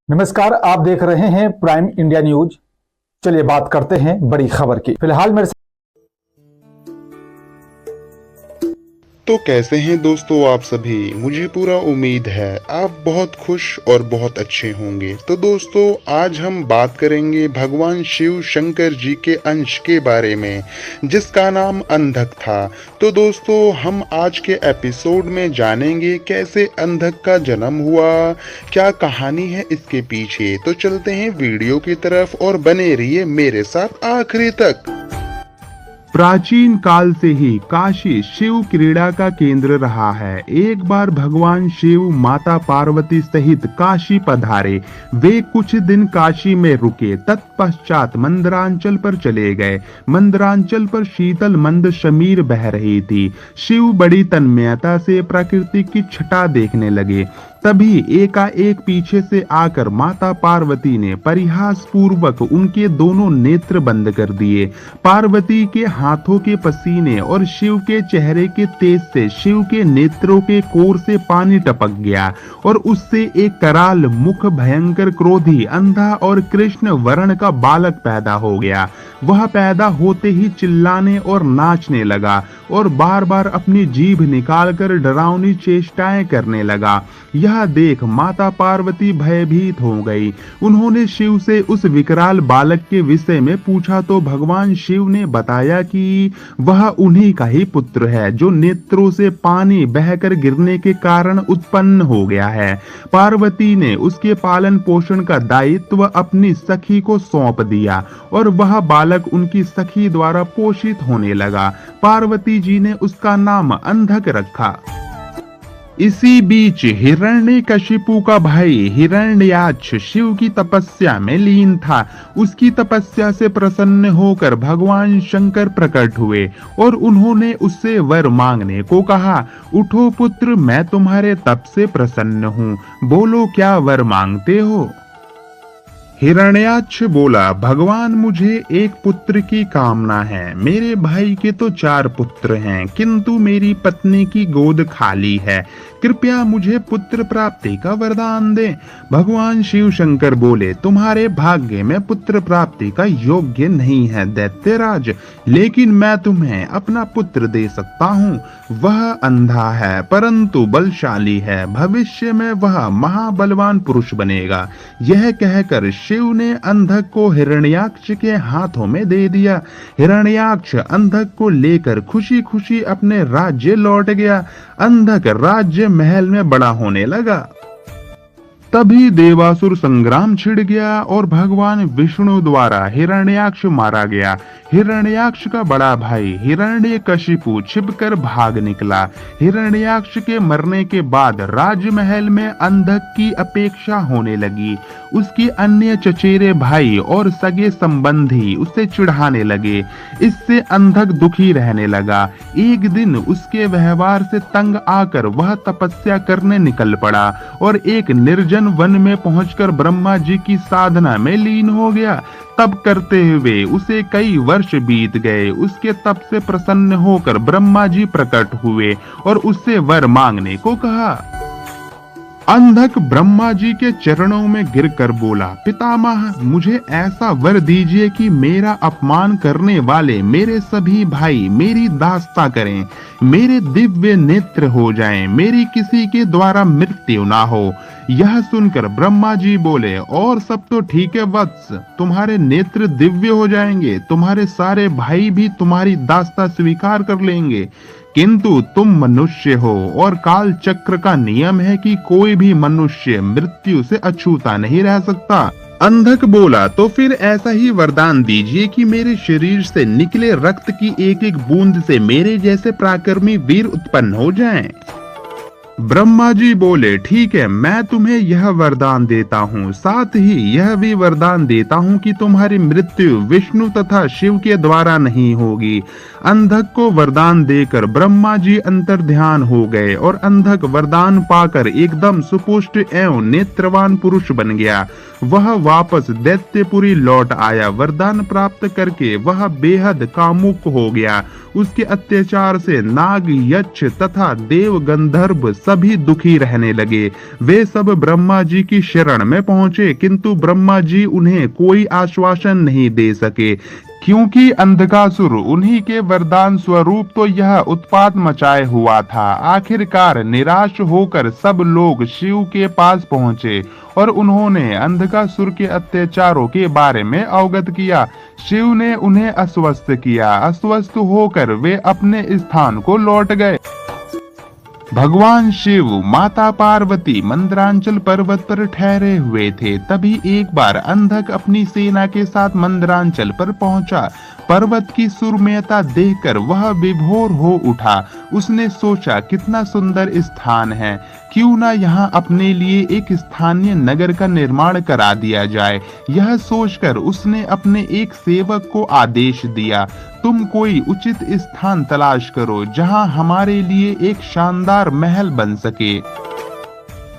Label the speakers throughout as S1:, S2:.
S1: नमस्कार, आप देख रहे हैं प्राइम इंडिया न्यूज। चलिए बात करते हैं बड़ी खबर की। फिलहाल मेरे
S2: तो कैसे हैं दोस्तों आप सभी। मुझे पूरा उम्मीद है आप बहुत खुश और बहुत अच्छे होंगे। तो दोस्तों आज हम बात करेंगे भगवान शिव शंकर जी के अंश के बारे में जिसका नाम अंधक था। तो दोस्तों हम आज के एपिसोड में जानेंगे कैसे अंधक का जन्म हुआ, क्या कहानी है इसके पीछे। तो चलते हैं वीडियो की तरफ और बने रहिए मेरे साथ आखिरी तक।
S3: प्राचीन काल से ही काशी शिव क्रीड़ा का केंद्र रहा है। एक बार भगवान शिव माता पार्वती सहित काशी पधारे। वे कुछ दिन काशी में रुके, तत्पश्चात मंदरांचल पर चले गए। मंदरांचल पर शीतल मंद शमीर बह रही थी। शिव बड़ी तन्मयता से प्रकृति की छटा देखने लगे। तभी एकाएक पीछे से आकर माता पार्वती ने परिहास पूर्वक उनके दोनों नेत्र बंद कर दिए। पार्वती के हाथों के पसीने और शिव के चेहरे के तेज से शिव के नेत्रों के कोर से पानी टपक गया और उससे एक कराल मुख भयंकर क्रोधी अंधा और कृष्ण वर्ण का बालक पैदा हो गया। वह पैदा होते ही चिल्लाने और नाचने लगा और बार बार अपनी जीभ निकालकर डरावनी चेष्टाएं करने लगा। यह देख माता पार्वती भयभीत हो गई। उन्होंने शिव से उस विकराल बालक के विषय में पूछा तो भगवान शिव ने बताया कि वह उन्हीं का ही पुत्र है जो नेत्रों से पानी बहकर गिरने के कारण उत्पन्न हो गया है। पार्वती ने उसके पालन पोषण का दायित्व अपनी सखी को सौंप दिया और वह बालक उनकी सखी द्वारा पोषित होने लगा। पार्वती जी ने उसका नाम अंधक रखा। इसी बीच हिरण्यकशिपु का भाई हिरण्याक्ष शिव की तपस्या में लीन था। उसकी तपस्या से प्रसन्न होकर भगवान शंकर प्रकट हुए और उन्होंने उससे वर मांगने को कहा। उठो पुत्र, मैं तुम्हारे तप से प्रसन्न हूँ, बोलो क्या वर मांगते हो। हिरण्याक्ष बोला, भगवान मुझे एक पुत्र की कामना है। मेरे भाई के तो 4 पुत्र हैं किंतु मेरी पत्नी की गोद खाली है। कृपया मुझे पुत्र प्राप्ति का वरदान दें। भगवान शिव शंकर बोले, तुम्हारे भाग्य में पुत्र प्राप्ति का योग्य नहीं है दैत्यराज, लेकिन मैं तुम्हें अपना पुत्र दे सकता हूँ। वह अंधा है परंतु बलशाली है। भविष्य में वह महाबलवान पुरुष बनेगा। यह कहकर शिव ने अंधक को हिरण्याक्ष के हाथों में दे दिया। हिरण्याक्ष अंधक को लेकर खुशी खुशी अपने राज्य लौट गया। अंधक राज्य महल में बड़ा होने लगा। तभी देवासुर संग्राम छिड़ गया और भगवान विष्णु द्वारा हिरण्याक्ष मारा गया। हिरण्याक्ष का बड़ा भाई हिरण्यकशिपु छिपकर भाग निकला। हिरण्याक्ष के मरने के बाद राजमहल में अंधक की अपेक्षा होने लगी। उसके अन्य चचेरे भाई और सगे संबंधी उसे चिढ़ाने लगे। इससे अंधक दुखी रहने लगा। एक दिन उसके व्यवहार से तंग आकर वह तपस्या करने निकल पड़ा और एक निर्जन वन में पहुंचकर ब्रह्मा जी की साधना में लीन हो गया। तप करते हुए उसे कई वर्ष बीत गए। उसके तप से प्रसन्न होकर ब्रह्मा जी प्रकट हुए और उससे वर मांगने को कहा। अंधक ब्रह्मा जी के चरणों में गिरकर बोला, पितामह मुझे ऐसा वर दीजिए कि मेरा अपमान करने वाले मेरे सभी भाई मेरी दास्ता करें, मेरे दिव्य नेत्र हो जाएं, मेरी किसी के द्वारा मृत्यु ना हो। यह सुनकर ब्रह्मा जी बोले, और सब तो ठीक है वत्स, तुम्हारे नेत्र दिव्य हो जाएंगे, तुम्हारे सारे भाई भी तुम्हारी दास्ता स्वीकार कर लेंगे, किंतु तुम मनुष्य हो और काल चक्र का नियम है कि कोई भी मनुष्य मृत्यु से अछूता नहीं रह सकता। अंधक बोला, तो फिर ऐसा ही वरदान दीजिए कि मेरे शरीर से निकले रक्त की एक एक बूंद से मेरे जैसे पराक्रमी वीर उत्पन्न हो जाएं। ब्रह्मा जी बोले, ठीक है, मैं तुम्हें यह वरदान देता हूँ, साथ ही यह भी वरदान देता हूँ कि तुम्हारी मृत्यु विष्णु तथा शिव के द्वारा नहीं होगी। अंधक को वरदान देकर ब्रह्मा जी अंतर्ध्यान हो गए और अंधक वरदान पाकर एकदम सुपुष्ट एवं नेत्रवान पुरुष बन गया। वह वापस दैत्यपुरी लौट आया। वरदान प्राप्त करके वह बेहद कामुक हो गया। उसके अत्याचार से नाग, यक्ष तथा देव गंधर्व सभी दुखी रहने लगे। वे सब ब्रह्मा जी की शरण में पहुंचे, किंतु ब्रह्मा जी उन्हें कोई आश्वासन नहीं दे सके, क्योंकि अंधकासुर उन्हीं के वरदान स्वरूप तो यह उत्पात मचाए हुआ था। आखिरकार निराश होकर सब लोग शिव के पास पहुंचे और उन्होंने अंधकासुर के अत्याचारों के बारे में अवगत किया। शिव ने उन्हें आश्वस्त किया। आश्वस्त होकर वे अपने स्थान को लौट गए। भगवान शिव माता पार्वती मंदरांचल पर्वत पर ठहरे हुए थे। तभी एक बार अंधक अपनी सेना के साथ मंदरांचल पर पहुंचा। पर्वत की सुरम्यता देखकर वह विभोर हो उठा। उसने सोचा, कितना सुंदर स्थान है, क्यों ना यहाँ अपने लिए एक स्थानीय नगर का निर्माण करा दिया जाए। यह सोचकर उसने अपने एक सेवक को आदेश दिया, तुम कोई उचित स्थान तलाश करो जहाँ हमारे लिए एक शानदार महल बन सके।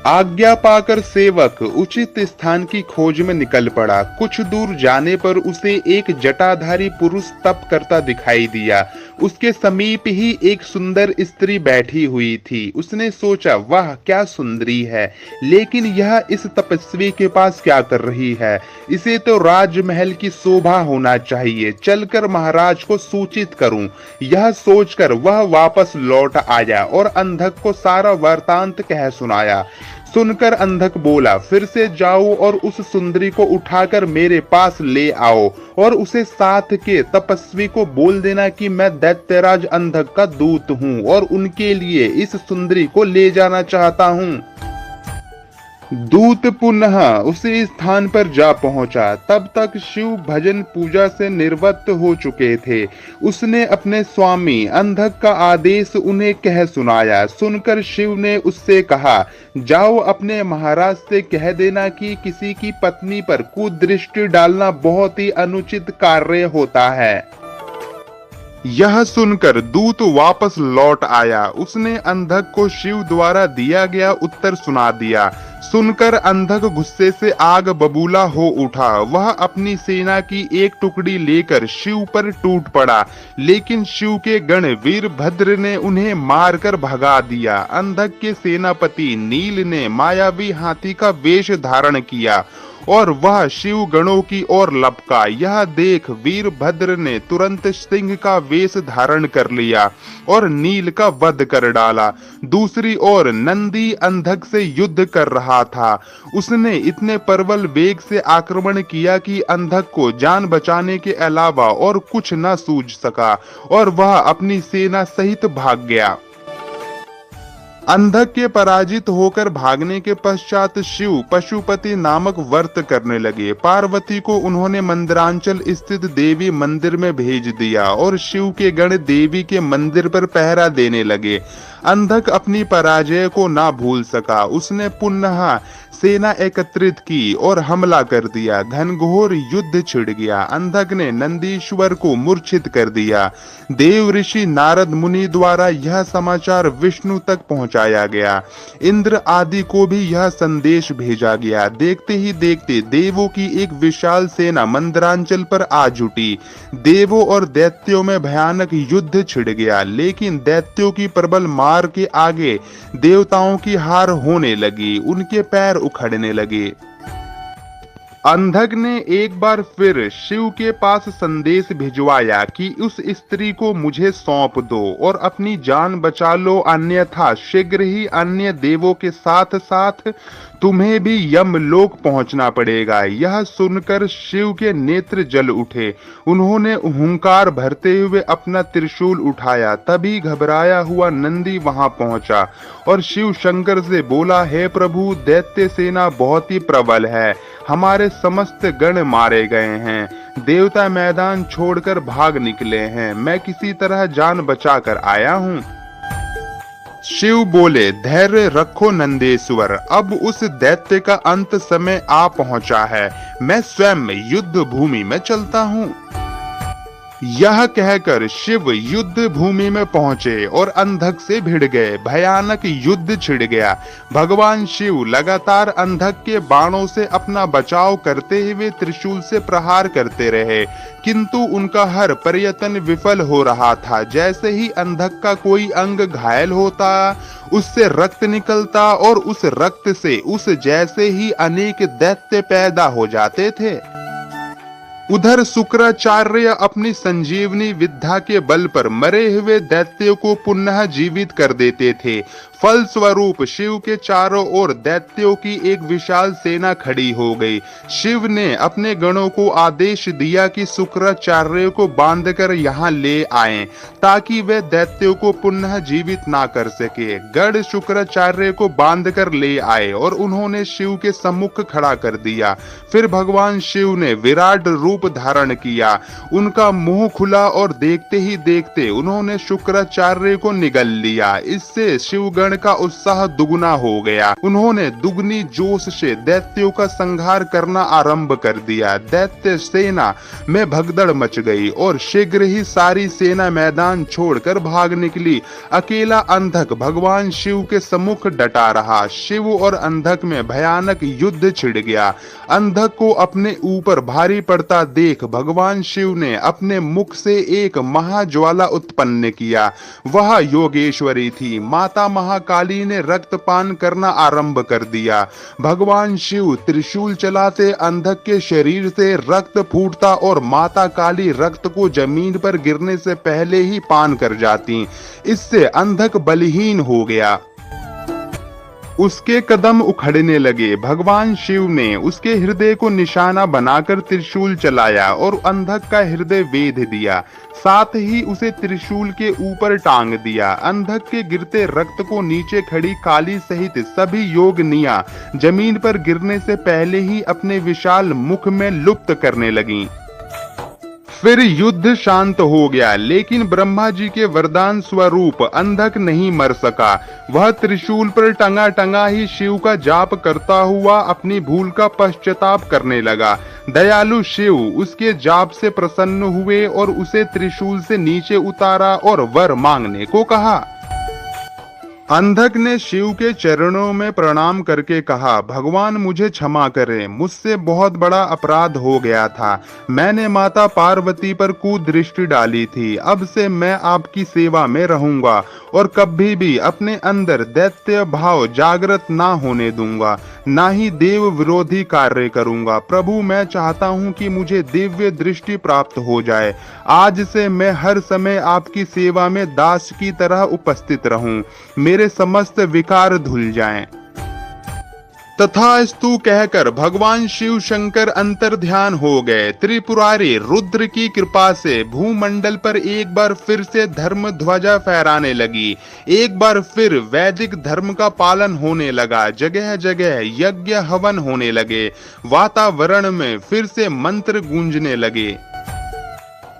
S2: आज्ञा पाकर सेवक उचित स्थान की खोज में निकल पड़ा। कुछ दूर जाने पर उसे एक जटाधारी पुरुष तप करता दिखाई दिया। उसके समीप ही एक सुंदर स्त्री बैठी हुई थी। उसने सोचा, वाह क्या सुंदरी है, लेकिन यह इस तपस्वी के पास क्या कर रही है? इसे तो राजमहल की शोभा होना चाहिए, चलकर महाराज को सूचित करूं। यह सोचकर वह वापस लौट आया और अंधक को सारा वृतांत कह सुनाया। सुनकर अंधक बोला, फिर से जाओ और उस सुंदरी को उठाकर मेरे पास ले आओ और उसे साथ के तपस्वी को बोल देना कि मैं दैत्यराज अंधक का दूत हूँ और उनके लिए इस सुंदरी को ले जाना चाहता हूँ। दूत पुनः उसी स्थान पर जा पहुंचा। तब तक शिव भजन पूजा से निर्वृत्त हो चुके थे। उसने अपने स्वामी अंधक का आदेश उन्हें कह सुनाया। सुनकर शिव ने उससे कहा, जाओ अपने महाराज से कह देना कि किसी की पत्नी पर कुदृष्टि डालना बहुत ही अनुचित कार्य होता है।
S3: यह सुनकर दूत वापस लौट आया। उसने अंधक को शिव द्वारा दिया गया उत्तर सुना दिया। सुनकर अंधक गुस्से से आग बबूला हो उठा। वह अपनी सेना की एक टुकड़ी लेकर शिव पर टूट पड़ा, लेकिन शिव के गण वीरभद्र ने उन्हें मारकर भगा दिया। अंधक के सेनापति नील ने मायावी हाथी का वेश धारण किया और वह शिव गणों की ओर लपका। यह देख वीरभद्र ने तुरंत सिंह का वेश धारण कर लिया और नील का वध कर डाला। दूसरी ओर नंदी अंधक से युद्ध कर रहा था। उसने इतने प्रबल वेग से आक्रमण किया कि अंधक को जान बचाने के अलावा और कुछ न सूझ सका और वह अपनी सेना सहित भाग गया। अंधक के पराजित होकर भागने के पश्चात शिव पशुपति नामक व्रत करने लगे। पार्वती को उन्होंने मंदिरांचल स्थित देवी मंदिर में भेज दिया और शिव के गण देवी के मंदिर पर पहरा देने लगे। अंधक अपनी पराजय को ना भूल सका। उसने पुनः सेना एकत्रित की और हमला कर दिया। घनघोर युद्ध छिड़ गया। अंधक ने नंदीश्वर को मूर्छित कर दिया। देव ऋषि नारद मुनि द्वारा यह समाचार विष्णु तक पहुंचाया गया। इंद्र आदि को भी यह संदेश भेजा गया। देखते ही देखते देवों की एक विशाल सेना मंदरांचल पर आ जुटी। देवों और दैत्यों में भयानक युद्ध छिड़ गया, लेकिन दैत्यों की प्रबल मार के आगे देवताओं की हार होने लगी। उनके पैर उखड़ने लगे। अंधक ने एक बार फिर शिव के पास संदेश भिजवाया कि उस स्त्री को मुझे सौंप दो और अपनी जान बचा लो, अन्यथा शीघ्र ही अन्य देवों के साथ साथ तुम्हें भी यमलोक पहुंचना पड़ेगा। यह सुनकर शिव के नेत्र जल उठे। उन्होंने हुंकार भरते हुए अपना त्रिशूल उठाया। तभी घबराया हुआ नंदी वहां पहुंचा और शिव शंकर से बोला, हे प्रभु, दैत्य सेना बहुत ही प्रबल है। हमारे समस्त गण मारे गए हैं। देवता मैदान छोड़कर भाग निकले हैं। मैं किसी तरह जान बचाकर आया हूँ। शिव बोले, धैर्य रखो नंदेश्वर, अब उस दैत्य का अंत समय आ पहुंचा है। मैं स्वयं युद्ध भूमि में चलता हूँ। यह कहकर शिव युद्ध भूमि में पहुंचे और अंधक से भिड़ गए। भयानक युद्ध छिड़ गया। भगवान शिव लगातार अंधक के बाणों से अपना बचाव करते हुए त्रिशूल से प्रहार करते रहे, किंतु उनका हर प्रयत्न विफल हो रहा था। जैसे ही अंधक का कोई अंग घायल होता, उससे रक्त निकलता और उस रक्त से उस जैसे ही अनेक दैत्य पैदा हो जाते थे। उधर शुक्राचार्य अपनी संजीवनी विद्या के बल पर मरे हुए दैत्यों को पुनः जीवित कर देते थे। फलस्वरूप शिव के चारों ओर दैत्यों की एक विशाल सेना खड़ी हो गई। शिव ने अपने गणों को आदेश दिया कि शुक्राचार्य को बांधकर यहाँ ले आएं, ताकि वे दैत्यों को पुनः जीवित ना कर सके। गण शुक्राचार्य को बांधकर ले आए और उन्होंने शिव के सम्मुख खड़ा कर दिया। फिर भगवान शिव ने विराट रूप धारण किया। उनका मुंह खुला और देखते ही देखते उन्होंने शुक्राचार्य को निगल लिया। इससे शिवगण का उत्साह दुगुना हो गया। उन्होंने दुगनी जोश से दैत्यों का संहार करना आरंभ कर दिया। दैत्य सेना में भगदड़ मच गई और शीघ्र ही सारी सेना मैदान छोड़कर भाग निकली। अकेला अंधक भगवान शिव के सम्मुख डटा रहा। शिव और अंधक में भयानक युद्ध छिड़ गया। अंधक को अपने ऊपर भारी पड़ता देख भगवान शिव ने अपने मुख से एक महाज्वाला उत्पन्न किया। वह योगेश्वरी थी। माता महाकाली ने रक्तपान करना आरंभ कर दिया। भगवान शिव त्रिशूल चलाते अंधक के शरीर से रक्त फूटता और माता काली रक्त को जमीन पर गिरने से पहले ही पान कर जाती। इससे अंधक बलहीन हो गया। उसके कदम उखड़ने लगे। भगवान शिव ने उसके हृदय को निशाना बनाकर त्रिशूल चलाया और अंधक का हृदय वेध दिया। साथ ही उसे त्रिशूल के ऊपर टांग दिया। अंधक के गिरते रक्त को नीचे खड़ी काली सहित सभी योगिनियां जमीन पर गिरने से पहले ही अपने विशाल मुख में लुप्त करने लगीं। फिर युद्ध शांत हो गया, लेकिन ब्रह्मा जी के वरदान स्वरूप अंधक नहीं मर सका। वह त्रिशूल पर टंगा टंगा ही शिव का जाप करता हुआ अपनी भूल का पश्चाताप करने लगा। दयालु शिव उसके जाप से प्रसन्न हुए और उसे त्रिशूल से नीचे उतारा और वर मांगने को कहा। अंधक ने शिव के चरणों में प्रणाम करके कहा, भगवान मुझे क्षमा करें, मुझसे बहुत बड़ा अपराध हो गया था। मैंने माता पार्वती पर कुदृष्टि डाली थी। अब से मैं आपकी सेवा में रहूंगा और कभी भी अपने अंदर दैत्य भाव जागृत ना होने दूंगा, ना ही देव विरोधी कार्य करूंगा। प्रभु मैं चाहता हूं कि मुझे दिव्य दृष्टि प्राप्त हो जाए। आज से मैं हर समय आपकी सेवा में दास की तरह उपस्थित रहूं। मेरे समस्त विकार धुल जाएं। तथास्तु कहकर भगवान शिव शंकर अंतर्ध्यान हो गए। त्रिपुरारी रुद्र की कृपा से भूमंडल पर एक बार फिर से धर्म ध्वजा फहराने लगी। एक बार फिर वैदिक धर्म का पालन होने लगा। जगह जगह यज्ञ हवन होने लगे। वातावरण में फिर से मंत्र गूंजने लगे।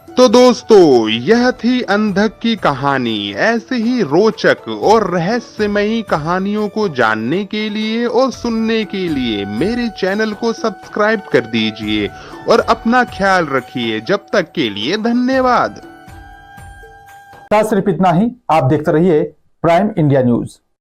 S3: तो दोस्तों, यह थी अंधक की कहानी। ऐसे ही रोचक और रहस्यमयी कहानियों को जानने के लिए और सुनने के लिए मेरे चैनल को सब्सक्राइब कर दीजिए और अपना ख्याल रखिए। जब तक के लिए धन्यवाद।
S1: सिर्फ इतना ही। आप देखते रहिए प्राइम इंडिया न्यूज।